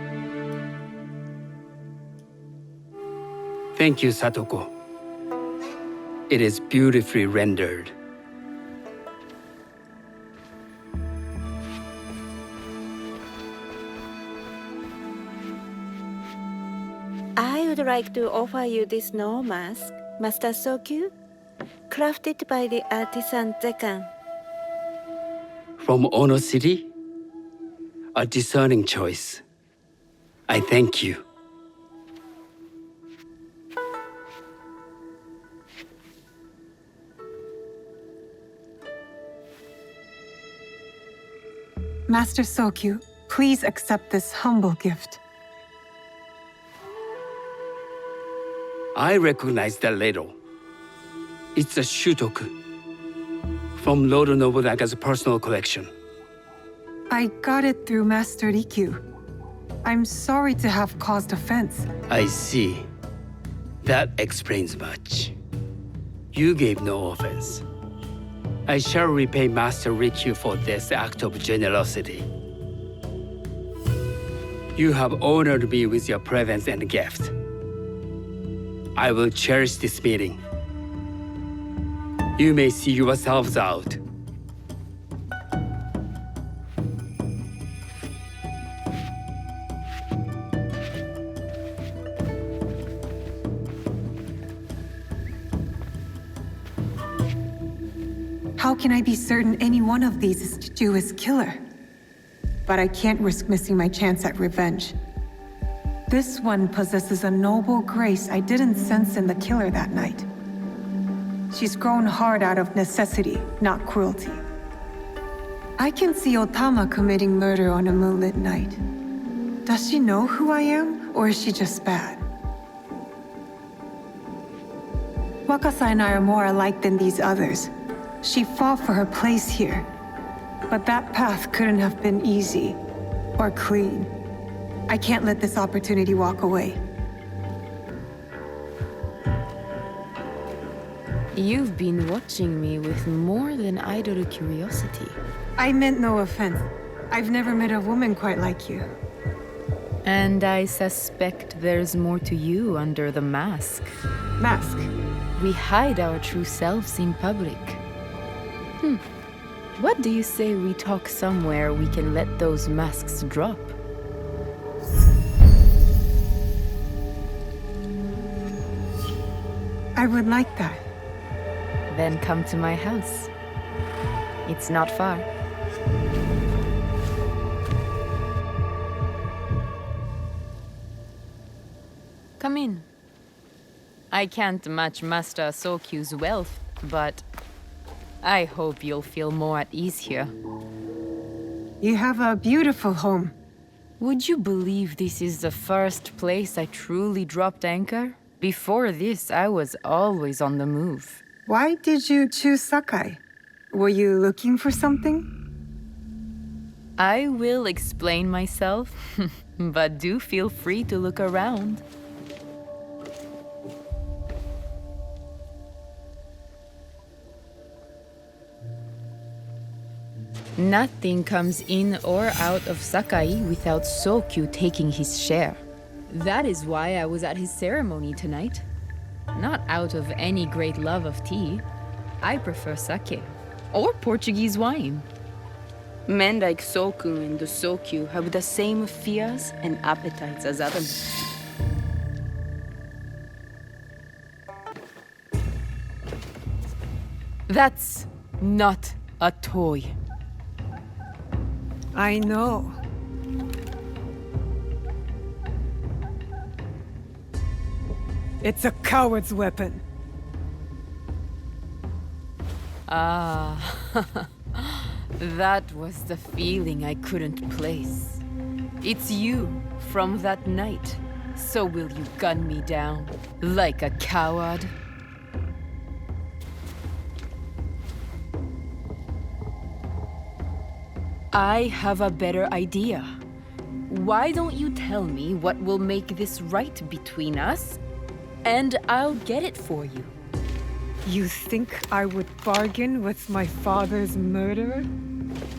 Thank you, Satoko. It is beautifully rendered. I would like to offer you this snow mask, Master Sokyu, crafted by the artisan Recon. From Ono City? A discerning choice. I thank you. Master Sokyu, please accept this humble gift. I recognize that ladle. It's a shutoku from Oda Nobunaga's personal collection. I got it through Master Rikyu. I'm sorry to have caused offense. I see. That explains much. You gave no offense. I shall repay Master Rikyu for this act of generosity. You have honored me with your presence and gift. I will cherish this meeting. You may see yourselves out. How can I be certain any one of these is Tetsuo's killer? But I can't risk missing my chance at revenge. This one possesses a noble grace I didn't sense in the killer that night. She's grown hard out of necessity, not cruelty. I can see Otama committing murder on a moonlit night. Does she know who I am, or is she just bad? WAKASA and I are more alike than these others. She fought for her place here. But that path couldn't have been easy, or clean. I can't let this opportunity walk away. You've been watching me with more than idle curiosity. I meant no offense. I've never met a woman quite like you. And I suspect there's more to you under the mask. Mask? We hide our true selves in public. What do you say we talk somewhere we can let those masks drop? I would like that. Then come to my house. It's not far. Come in. I can't match Master Sokyu's wealth, but I hope you'll feel more at ease here. You have a beautiful home. Would you believe this is the first place I truly dropped anchor? Before this, I was always on the move. Why did you choose Sakai? Were you looking for something? I will explain myself, but do feel free to look around. Nothing comes in or out of Sakai without Sokyu taking his share. That is why I was at his ceremony tonight. Not out of any great love of tea. I prefer sake, or Portuguese wine. Men like Sokun and the Sokyu have the same fears and appetites as other men. That's not a toy. I know. It's a coward's weapon. Ah, that was the feeling I couldn't place. It's you from that night. So will you gun me down like a coward? I have a better idea. Why don't you tell me what will make this right between us, and I'll get it for you. You think I would bargain with my father's murderer?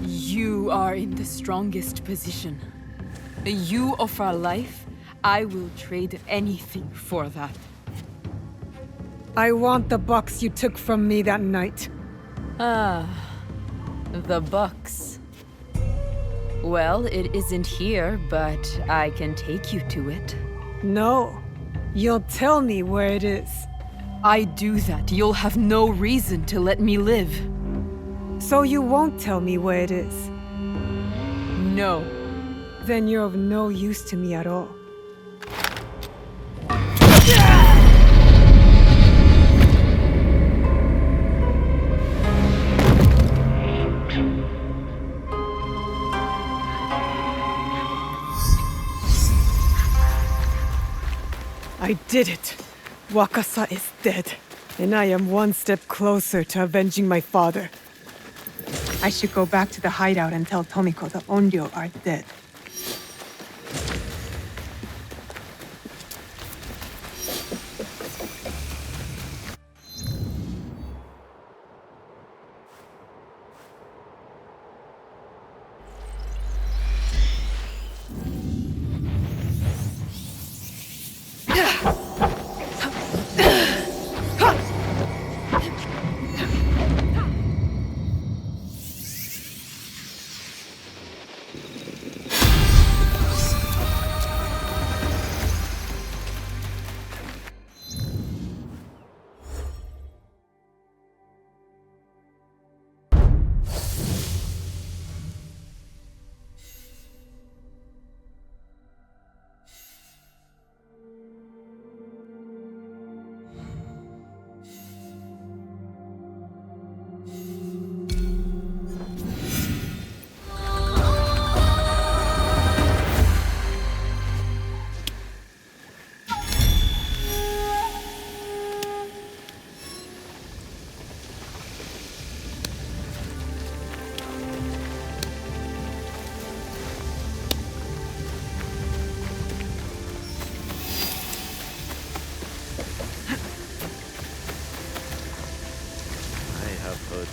You are in the strongest position. You offer life, I will trade anything for that. I want the box you took from me that night. Ah, the box. Well, it isn't here, but I can take you to it. No. You'll tell me where it is. I do that, you'll have no reason to let me live. So you won't tell me where it is? No. Then you're of no use to me at all. I did it! Wakasa is dead, and I am one step closer to avenging my father. I should go back to the hideout and tell Tomiko the Onryo are dead.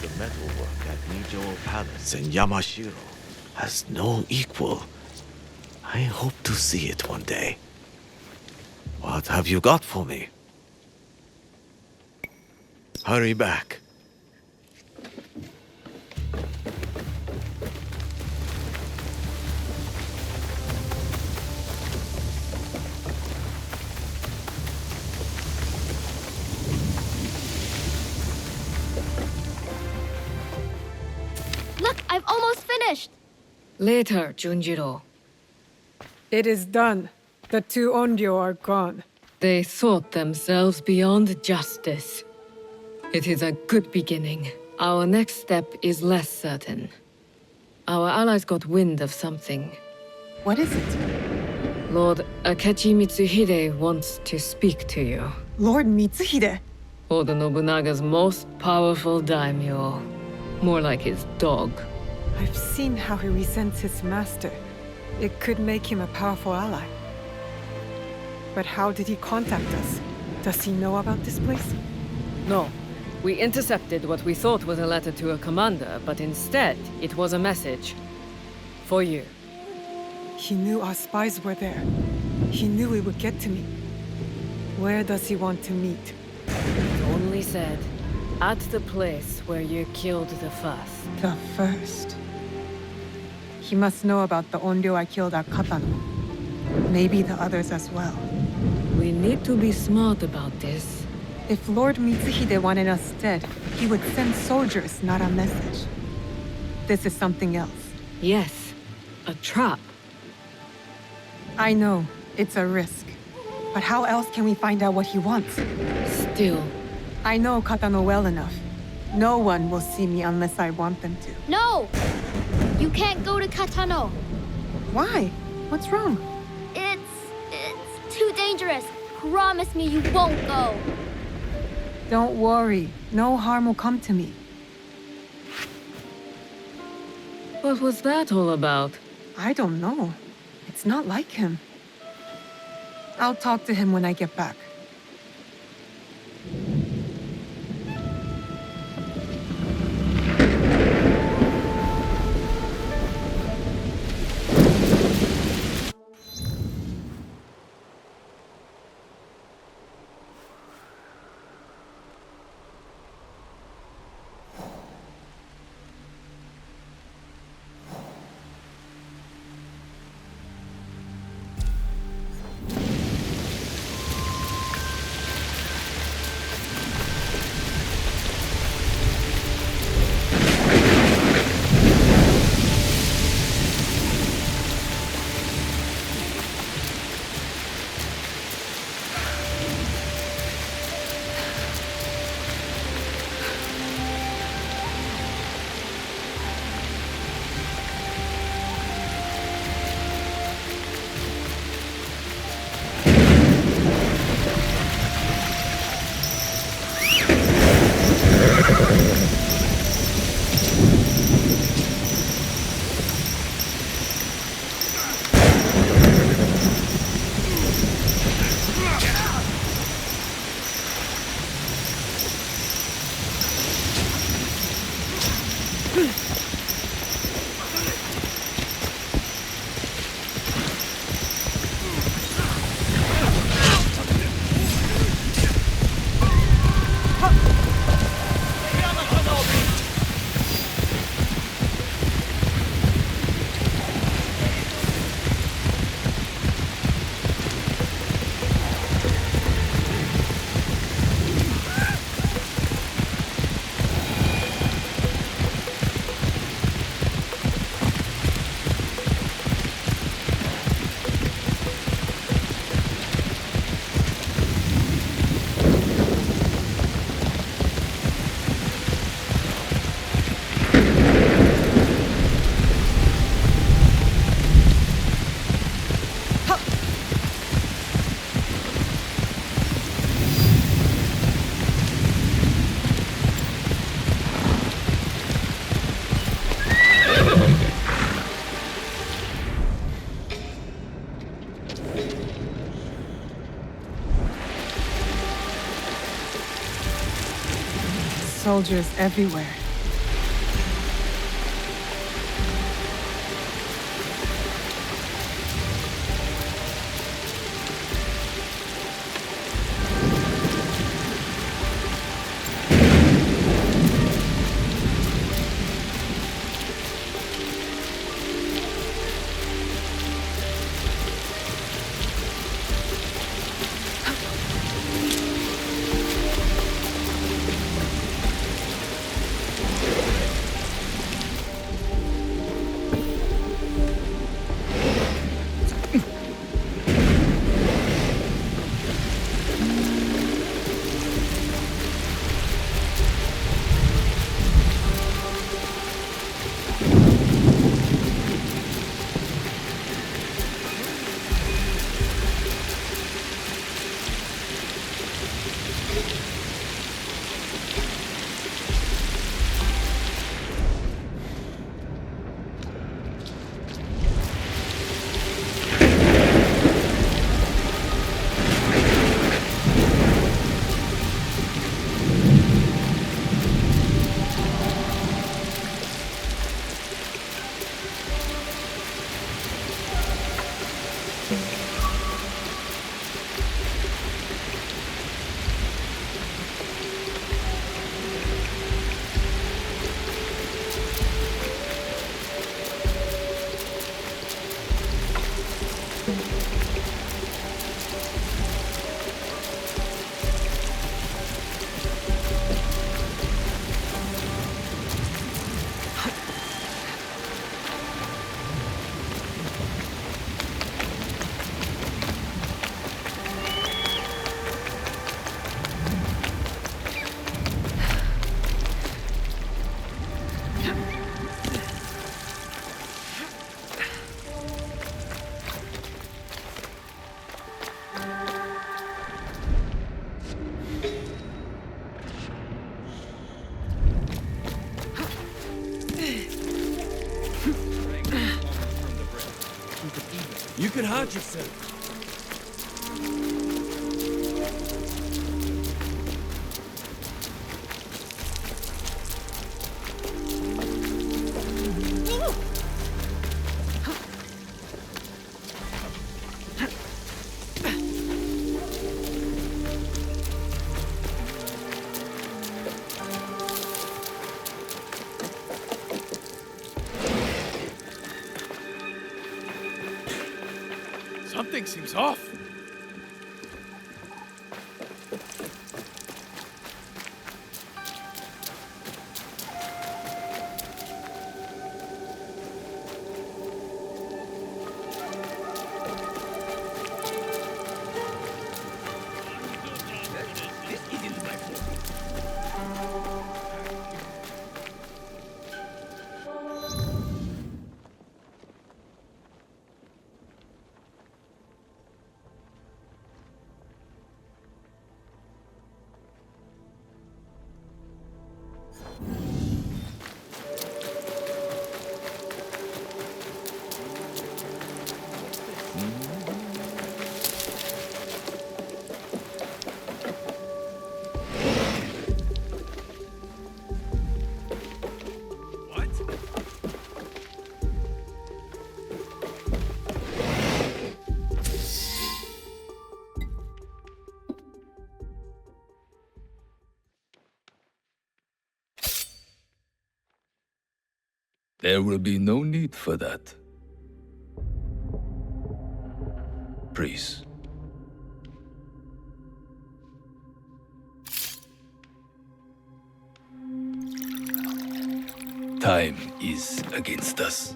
The metalwork at Nijo Palace in Yamashiro has no equal. I hope to see it one day. What have you got for me? Hurry back. I've almost finished! Later, Junjiro. It is done. The two Onryo are gone. They thought themselves beyond justice. It is a good beginning. Our next step is less certain. Our allies got wind of something. What is it? Lord Akechi Mitsuhide wants to speak to you. Lord Mitsuhide? Oda Nobunaga's most powerful daimyo. More like his dog. I've seen how he resents his master. It could make him a powerful ally. But how did he contact us? Does he know about this place? No. We intercepted what we thought was a letter to a commander, but instead, it was a message. For you. He knew our spies were there. He knew he would get to me. Where does he want to meet? He only said, at the place where you killed the first. The first? He must know about the Onryo I killed at Katano. Maybe the others as well. We need to be smart about this. If Lord Mitsuhide wanted us dead, he would send soldiers, not a message. This is something else. Yes, a trap. I know, it's a risk. But how else can we find out what he wants? Still. I know Katano well enough. No one will see me unless I want them to. No! You can't go to Katano. Why? What's wrong? It's too dangerous. Promise me you won't go. Don't worry. No harm will come to me. What was that all about? I don't know. It's not like him. I'll talk to him when I get back. Soldiers everywhere. You can hurt yourself. Something seems off. There will be no need for that. Please. Time is against us.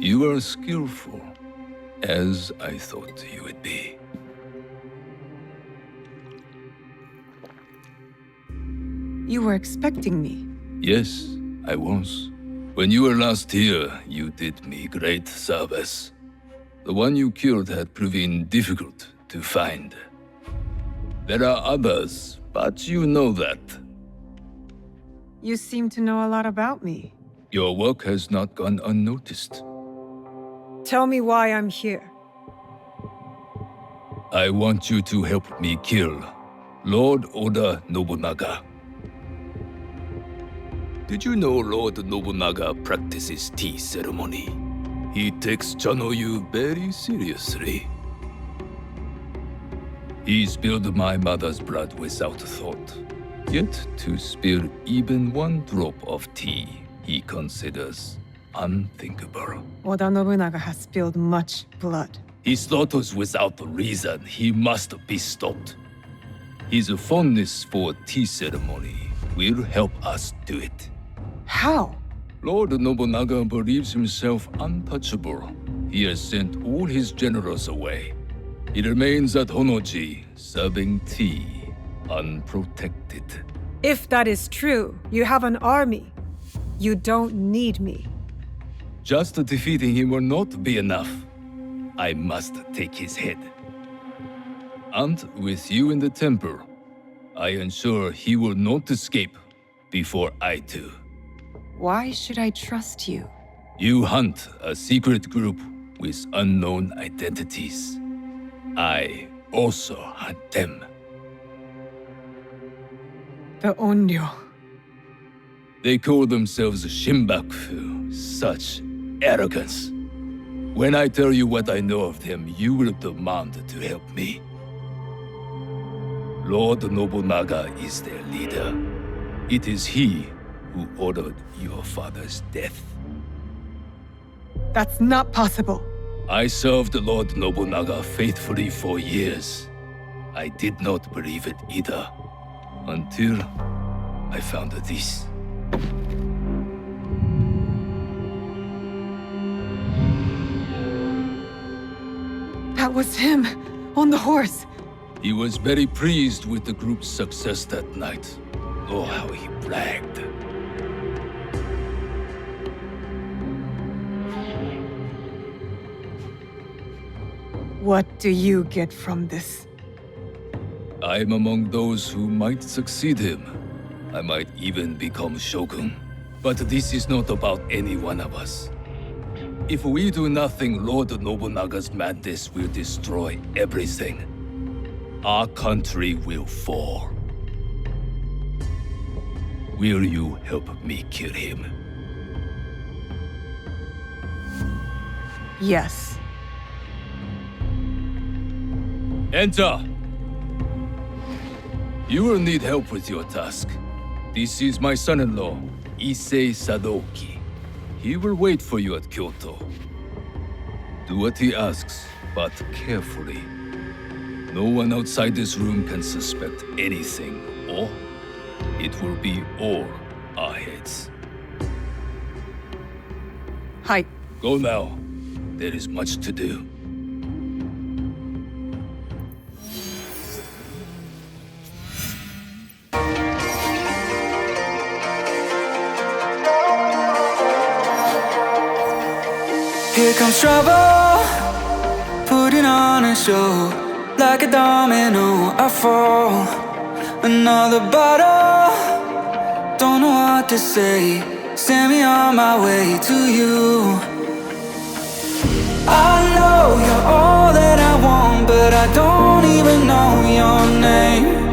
You are skillful, as I thought you would be. You were expecting me. Yes, I was. When you were last here, you did me great service. The one you killed had proven difficult to find. There are others, but you know that. You seem to know a lot about me. Your work has not gone unnoticed. Tell me why I'm here. I want you to help me kill Lord Oda Nobunaga. Did you know Lord Nobunaga practices tea ceremony? He takes Chanoyu very seriously. He spilled my mother's blood without thought. Yet to spill even one drop of tea, he considers unthinkable. Oda Nobunaga has spilled much blood. He slaughters without reason. He must be stopped. His fondness for tea ceremony will help us do it. How? Lord Nobunaga believes himself untouchable. He has sent all his generals away. He remains at Honoji, serving tea, unprotected. If that is true, you have an army. You don't need me. Just defeating him will not be enough. I must take his head. And with you in the temple, I ensure he will not escape before I do. Why should I trust you? You hunt a secret group with unknown identities. I also hunt them. The Onryo. They call themselves Shimbaku. Such arrogance. When I tell you what I know of them, you will demand to help me. Lord Nobunaga is their leader. It is he who ordered your father's death. That's not possible. I served Lord Nobunaga faithfully for years. I did not believe it either, until I found this. That was him, on the horse. He was very pleased with the group's success that night. Oh, how he bragged. What do you get from this? I'm among those who might succeed him. I might even become Shogun. But this is not about any one of us. If we do nothing, Lord Nobunaga's madness will destroy everything. Our country will fall. Will you help me kill him? Yes. Enter! You will need help with your task. This is my son-in-law, Issei Sadoki. He will wait for you at Kyoto. Do what he asks, but carefully. No one outside this room can suspect anything, or it will be all our heads. Hi. Go now. There is much to do. Here comes trouble, putting on a show. Like a domino, I fall. Another bottle, don't know what to say. Send me on my way to you. I know you're all that I want, but I don't even know your name.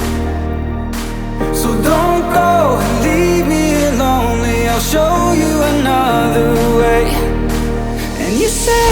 So don't go and leave me lonely. I'll show you another way. And you say